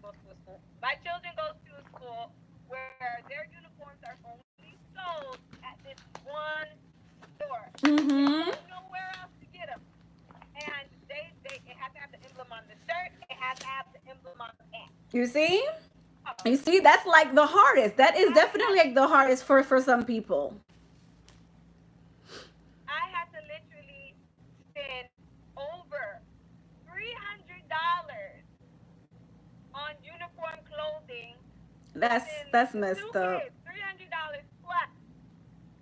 go to a school. My children go to a school where their uniforms are only sold at this one store. They Mm-hmm. go nowhere else to get them. And they it has to have the emblem on the shirt. It has to have the emblem on the pants. You see? So You see, that's like the hardest. That is I definitely had like the hardest for some people. I had to literally spend over $300 on uniform clothing to send That's two messed up. kids. $300 plus.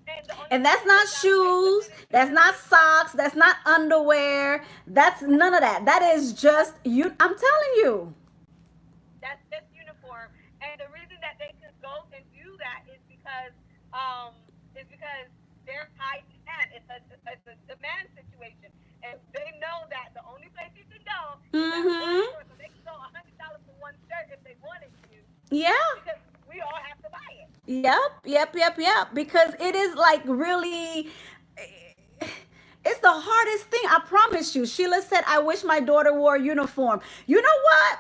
And the only And thing that's that not comes out shoes, with it is that's not uniform. socks, that's not underwear, that's none of that. That is just you. I'm telling you. That's just uniform. And the reason that they could go and do that is because they're high demand. It's a demand situation, and they know that the only place you can go is that one Mm-hmm. store, so they can go $100 for one shirt if they wanted to, Yeah. because we all have to buy it. Yep. Yep. Yep. Yep. Because it is like really. It's the hardest thing. I promise you. Sheila said, "I wish my daughter wore a uniform." You know what?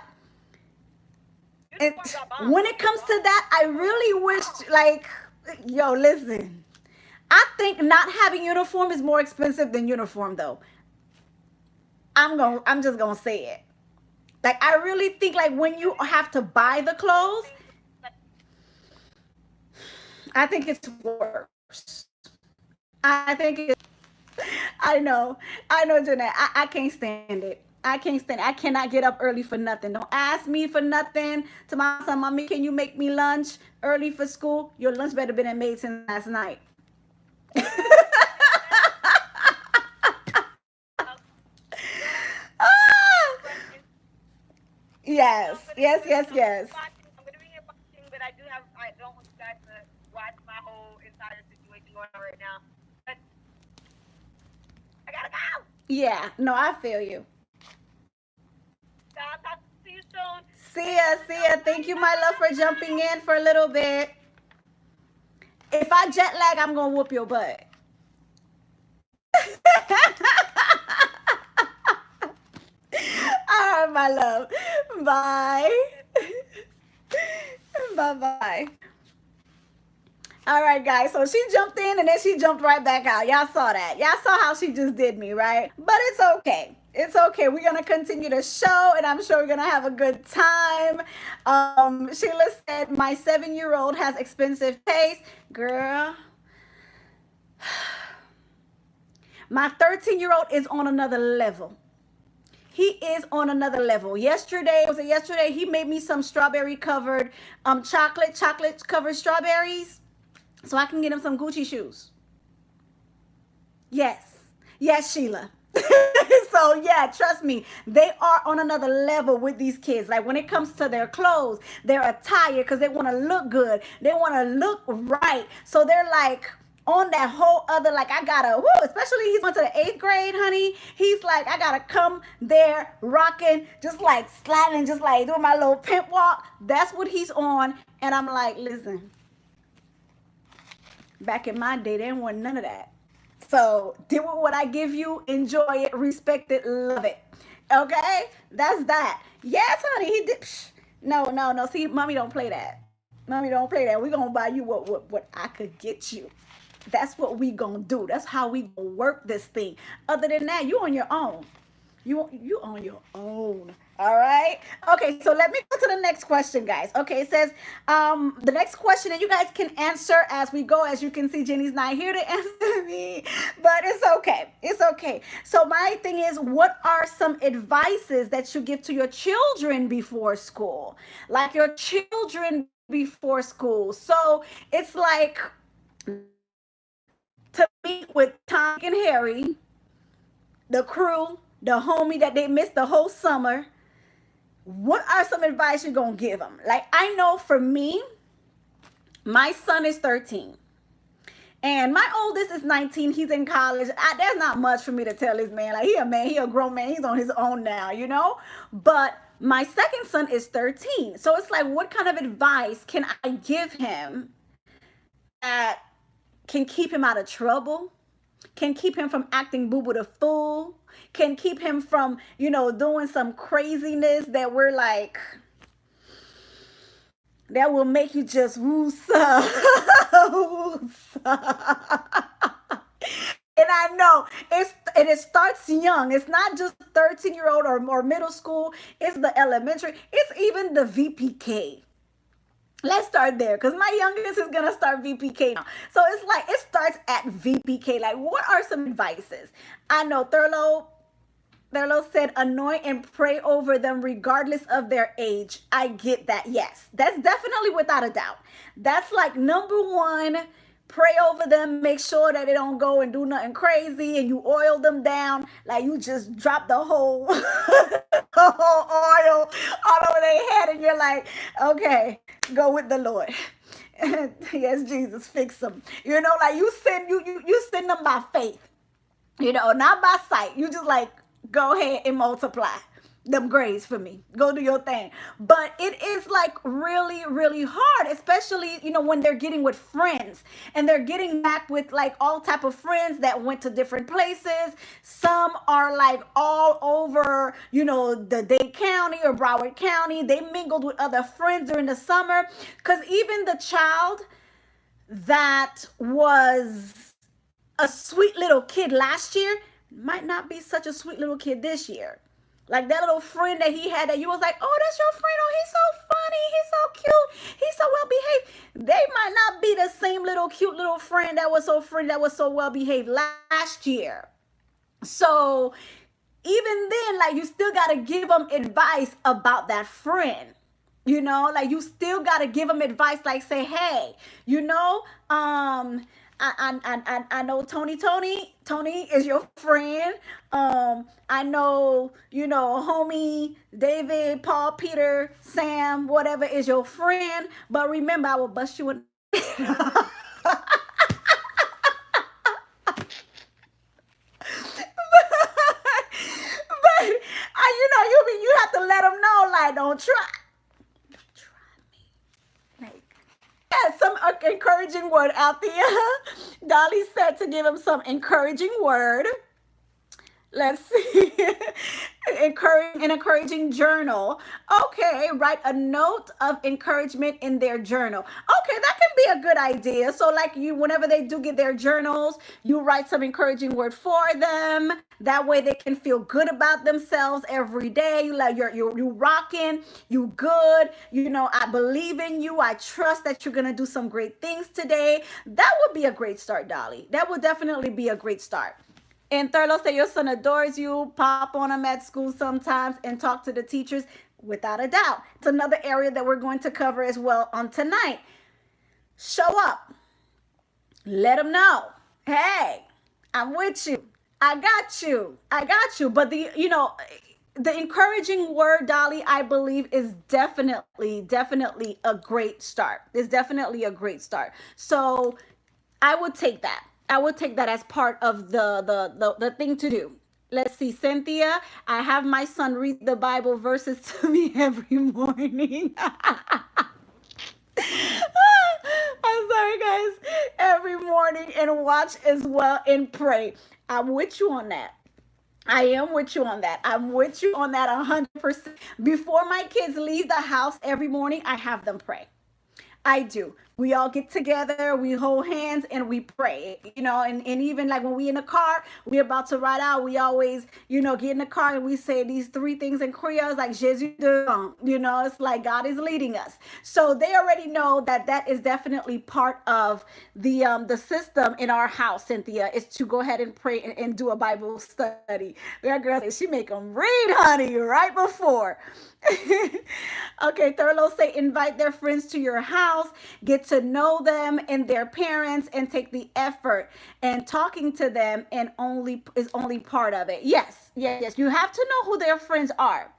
And Uniforms are bomb. when Don't it get me comes to wrong. that, I Uniforms are really wish, bomb. like, yo, listen. I think not having uniform is more expensive than uniform, though. I'm just gonna say it. Like, I really think like when you have to buy the I don't clothes, think I think it's worse. I think it's. I know, Jeanette. I can't stand it. I can't stand it. I cannot get up early for nothing. Don't ask me for nothing. To my son, mommy, can you make me lunch early for school? Your lunch better been made since last night. Ah! So Yes, yes, yes, I'm gonna be yes. watching. I'm gonna be here watching, but I don't want you guys to watch my whole entire situation going on right now. But I gotta go. Yeah, no, I feel you. So I'll talk to you soon. Thanks See for ya, see ya. jumping Thank you, my love, for jumping on. in for a little bit. If I jet lag, I'm gonna whoop your butt. All right, my love. Bye. Bye bye. All right, guys. So she jumped in and then she jumped right back out. Y'all saw that. Y'all saw how she just did me, right? But it's okay. It's okay. We're gonna continue the show, and I'm sure we're gonna have a good time. Sheila said, "My 7-year-old has expensive taste, girl. My 13-year-old is on another level. He is on another level. Yesterday, was it yesterday? He made me some strawberry covered, chocolate covered strawberries, so I can get him some Gucci shoes. Yes, yes, Sheila." So yeah, trust me, they are on another level with these kids. Like when it comes to their clothes, their attire, because they want to look good, they want to look right. So they're like on that whole other, like, I gotta, woo, especially he's going to the 8th grade, honey. He's like, I gotta come there rocking, just like sliding, just like doing my little pimp walk. That's what he's on. And I'm like, listen, back in my day, they didn't want none of that. So deal with what I give you, enjoy it, respect it, love it. Okay? That's that. Yes, honey, he did. No, no, no. See, mommy don't play that. Mommy don't play that. We gonna buy you what I could get you. That's what we gonna do. That's how we gonna work this thing. Other than that, you on your own. You on your own. All right. Okay, so let me go to the next question, guys. Okay, it says the next question, and you guys can answer as we go. As you can see, Jenny's not here to answer me, but it's okay. It's okay. So my thing is, what are some advices that you give to your children before school? Like your children before school. So it's like to meet with Tom, Dick, and Harry, the crew, the homie that they missed the whole summer. What are some advice you're gonna give them? Like, I know for me, my son is 13 and my oldest is 19. He's in college. There's not much for me to tell this man. Like, he a man, he a grown man, he's on his own now, you know. But my second son is 13, so it's like, what kind of advice can I give him that can keep him out of trouble, can keep him from acting boo boo the fool, can keep him from, doing some craziness that we're like, that will make you just woo-sa, woo-sa. And I know it starts young. It's not just 13-year-old or middle school. It's the elementary. It's even the VPK. Let's start there because my youngest is gonna start VPK now. So it's like it starts at VPK. Like, what are some advices? I know Thurlow said, anoint and pray over them regardless of their age. I get that. Yes, that's definitely without a doubt. That's like number one. Pray over them, make sure that they don't go and do nothing crazy, and you oil them down like you just drop the whole, the whole oil all over their head, and you're like, okay, go with the Lord. Yes, Jesus, fix them. You know, like you send them by faith. You know, not by sight. You just like go ahead and multiply them grades for me. Go do your thing. But it is like really, really hard, especially, you know, when they're getting with friends and they're getting back with like all type of friends that went to different places. Some are like all over, you know, the Dade County or Broward County. They mingled with other friends during the summer. Because even the child that was a sweet little kid last year might not be such a sweet little kid this year. Like that little friend that he had that you was like, oh, that's your friend. Oh, he's so funny. He's so cute. He's so well behaved. They might not be the same little cute little friend that was so well behaved last year. So even then, like you still got to give them advice about that friend. You know, like you still got to give them advice, like say, hey, you know, I know Tony is your friend. I know, you know, homie David, Paul, Peter, Sam, whatever is your friend. But remember, I will bust you in. But you know, you have to let them know, like, don't try me. Like, yeah, some encouraging word out there. Dolly said to give him some encouraging word. Let's see. An encouraging journal. Okay, write a note of encouragement in their journal. Okay, that can be a good idea. So like you, whenever they do get their journals, you write some encouraging word for them. That way they can feel good about themselves every day. You like you rocking, you good. You know, I believe in you. I trust that you're gonna do some great things today. That would be a great start, Dolly. That would definitely be a great start. And Thurlow said your son adores you. Pop on him at school sometimes and talk to the teachers. Without a doubt. It's another area that we're going to cover as well on tonight. Show up. Let them know. Hey, I'm with you. I got you. I got you. But the encouraging word, Dolly, I believe is definitely a great start. It's definitely a great start. So I would take that. I would take that as part of the thing to do. Let's see, Cynthia. I have my son read the Bible verses to me every morning. I'm sorry, guys. Every morning and watch as well and pray. I'm with you on that. I am with you on that. I'm with you on that 100%. Before my kids leave the house every morning, I have them pray. I do. We all get together, we hold hands, and we pray, you know, and even like when we in the car, we about to ride out, we always, you know, get in the car and we say these three things in Creole, like, Jésus de, you know, it's like God is leading us. So they already know that is definitely part of the system in our house, Cynthia, is to go ahead and pray and do a Bible study. That girl said she make them read, honey, right before. Okay, Thurlow say invite their friends to your house, get to know them and their parents, and take the effort. And talking to them and is only part of it. Yes. You have to know who their friends are.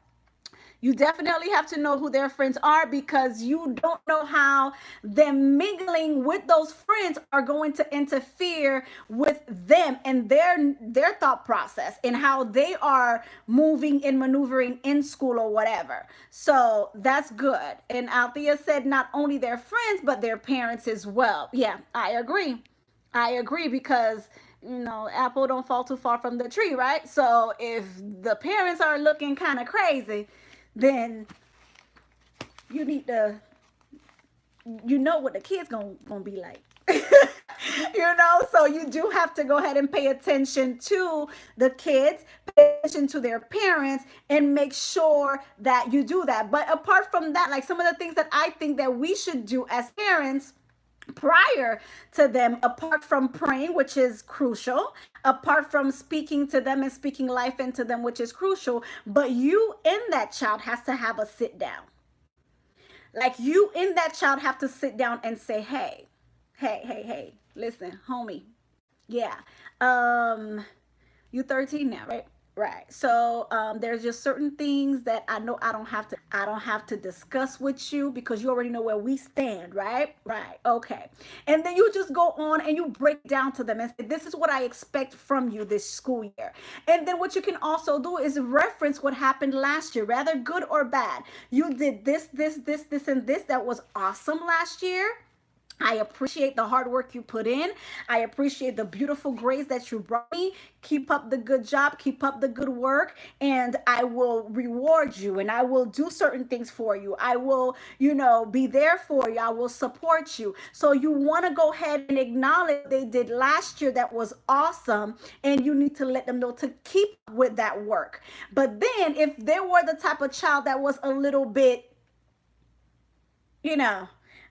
You definitely have to know who their friends are, because you don't know how them mingling with those friends are going to interfere with them and their thought process and how they are moving and maneuvering in school or whatever. So that's good. And Althea said not only their friends, but their parents as well. Yeah, I agree. Because you know, apple don't fall too far from the tree, right? So if the parents are looking kind of crazy, then you need to you know what the kids gonna be like. So you do have to go ahead and pay attention to the kids, pay attention to their parents, and make sure that you do that. But apart from that, like some of the things that I think that we should do as parents prior to them, apart from praying, which is crucial, apart from speaking to them and speaking life into them, which is crucial, but you in that child has to have a sit down. Like you in that child have to sit down and say, hey, listen, homie. Yeah. You 13 now, right? Right. So there's just certain things that I know I don't have to discuss with you because you already know where we stand, right? Right. Okay. And then you just go on and you break down to them and say, this is what I expect from you this school year. And then what you can also do is reference what happened last year, rather good or bad. You did this, and this that was awesome last year. I appreciate the hard work you put in. I appreciate the beautiful grades that you brought me. Keep up the good job. Keep up the good work. And I will reward you and I will do certain things for you. I will, be there for you. I will support you. So you want to go ahead and acknowledge they did last year that was awesome. And you need to let them know to keep with that work. But then if they were the type of child that was a little bit,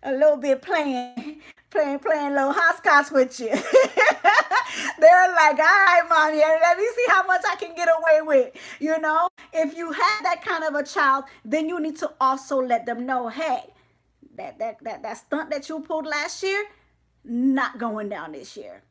a little bit playing a little hopscotch with you. They're like, all right, mommy, let me see how much I can get away with. If you had that kind of a child, then you need to also let them know, hey, that stunt that you pulled last year, not going down this year.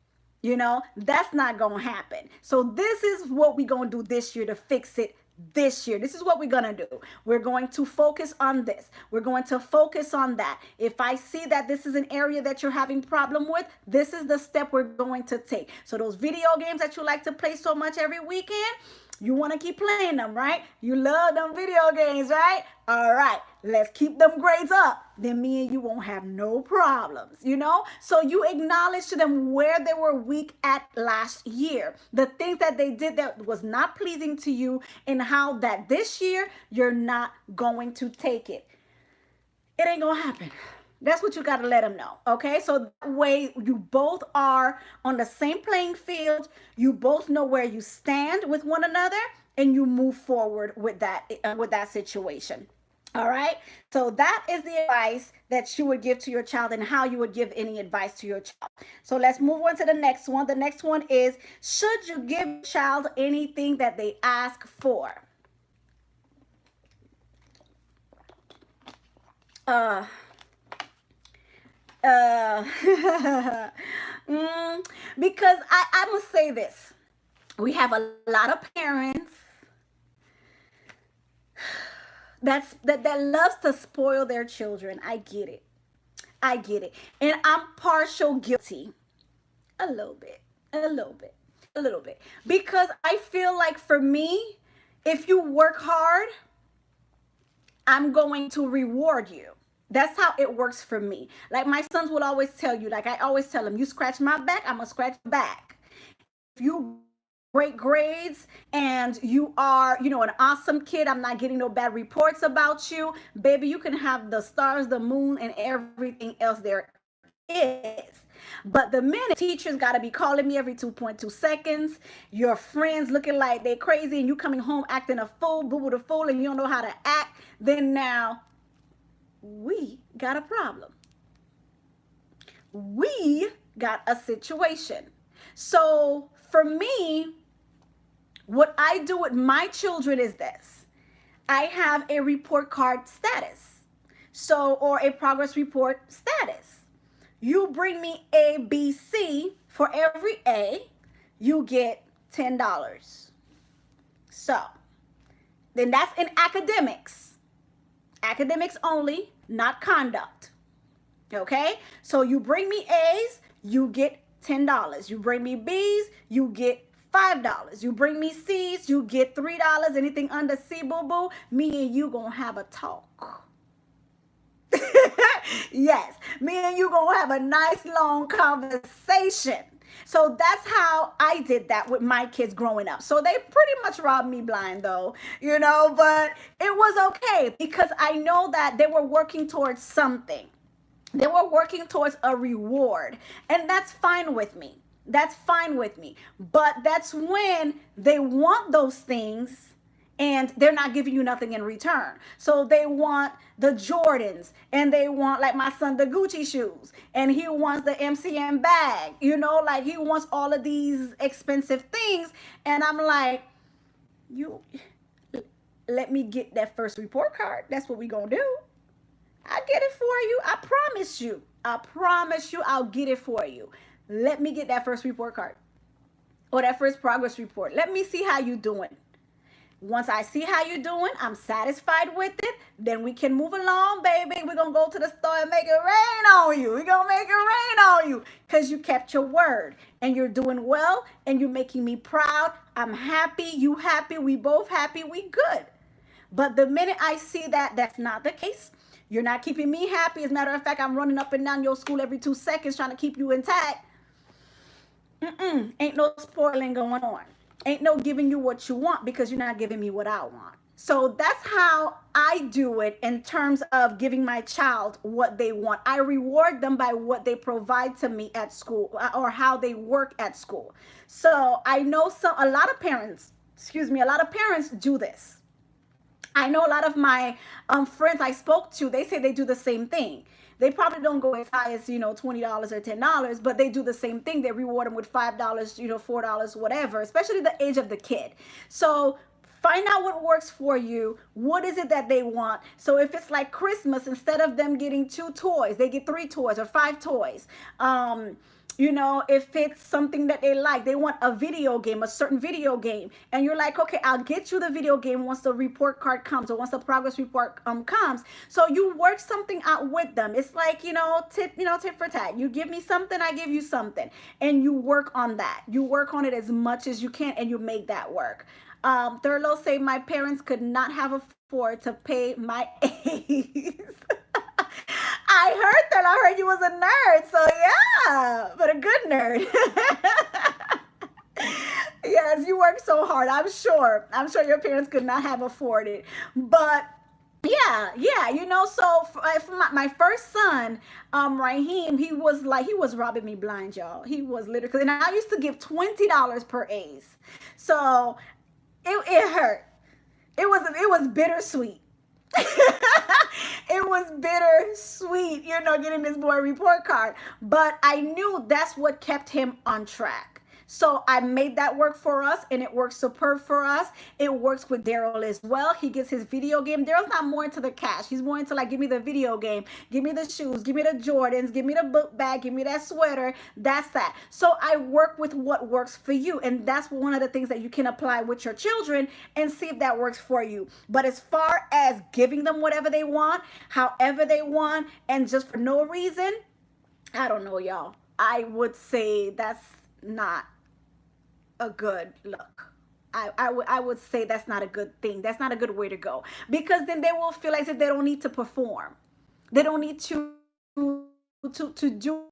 That's not going to happen. So this is what we're going to do this year to fix it this year. This is what we're going to do. We're going to focus on this. We're going to focus on that. If I see that this is an area that you're having problem with, this is the step we're going to take. So those video games that you like to play so much every weekend, you want to keep playing them, right? You love them video games, right? All right, let's keep them grades up. Then me and you won't have no problems, So you acknowledge to them where they were weak at last year, the things that they did that was not pleasing to you, and how that this year you're not going to take it. It ain't gonna happen. That's what you got to let them know. Okay. So that way you both are on the same playing field. You both know where you stand with one another and you move forward with that situation. All right. So that is the advice that you would give to your child and how you would give any advice to your child. So let's move on to the next one. The next one is, should you give your child anything that they ask for? Because I must say this. We have a lot of parents that loves to spoil their children. I get it. And I'm partial guilty. A little bit. Because I feel like for me, if you work hard, I'm going to reward you. That's how it works for me. Like my sons will always tell you, like I always tell them, you scratch my back, I'm gonna scratch your back. If you great grades and you are, an awesome kid, I'm not getting no bad reports about you, baby, you can have the stars, the moon, and everything else there is. But the minute teachers got to be calling me every 2.2 seconds, your friends looking like they're crazy, and you coming home acting a fool, boo-boo the fool, and you don't know how to act, then now we got a problem. We got a situation. So for me, what I do with my children is this. I have a report card status. Or a progress report status. You bring me A, B, C. For every A, you get $10. So then that's in academics. Academics only, not conduct. Okay? So you bring me A's, you get $10. You bring me B's, you get $5. You bring me C's, you get $3. Anything under C, boo-boo, me and you gonna have a talk. Yes, me and you gonna have a nice long conversation. So that's how I did that with my kids growing up. So they pretty much robbed me blind though, but it was okay because I know that they were working towards something. They were working towards a reward, and that's fine with me. That's fine with me. But that's when they want those things and they're not giving you nothing in return. So they want the Jordans, and they want, like my son, the Gucci shoes, and he wants the MCM bag, like he wants all of these expensive things. And I'm like, you let me get that first report card. That's what we gonna do. I get it for you. I promise you. I promise you I'll get it for you. Let me get that first report card or that first progress report. Let me see how you doing. Once I see how you're doing, I'm satisfied with it, then we can move along, baby. We're going to go to the store and make it rain on you. We're going to make it rain on you because you kept your word and you're doing well and you're making me proud. I'm happy. You happy. We both happy. We good. But the minute I see that that's not the case, you're not keeping me happy. As a matter of fact, I'm running up and down your school every 2 seconds trying to keep you intact. Ain't no spoiling going on. Ain't no giving you what you want because you're not giving me what I want. So that's how I do it in terms of giving my child what they want. I reward them by what they provide to me at school or how they work at school. So I know a lot of parents do this. I know a lot of my friends I spoke to, they say they do the same thing. They probably don't go as high as, $20 or $10, but they do the same thing. They reward them with $5, $4, whatever, especially the age of the kid. So find out what works for you. What is it that they want? So if it's like Christmas, instead of them getting 2 toys, they get 3 toys or 5 toys. If it's something that they like, they want a video game, a certain video game, and you're like, okay, I'll get you the video game once the report card comes or once the progress report comes. So you work something out with them. It's like, tit for tat. You give me something, I give you something, and you work on that. You work on it as much as you can, and you make that work. Thurlow say my parents could not have afford to pay my A's. I heard that. I heard you was a nerd. So yeah, but a good nerd. Yes, you work so hard. I'm sure your parents could not have afforded. But yeah. So for my first son, Raheem, he was robbing me blind, y'all. He was literally, and I used to give $20 per A's. So it hurt. It was bittersweet. It was bittersweet, getting this boy report card. But I knew that's what kept him on track. So I made that work for us, and it works superb for us. It works with Daryl as well. He gets his video game. Daryl's not more into the cash. He's more into give me the video game, give me the shoes, give me the Jordans, give me the book bag, give me that sweater. That's that. So I work with what works for you, and that's one of the things that you can apply with your children and see if that works for you. But as far as giving them whatever they want, however they want, and just for no reason, I don't know, y'all. I would say that's not a good look. I would say that's not a good thing. That's not a good way to go, because then they will feel as if they don't need to perform. They don't need to do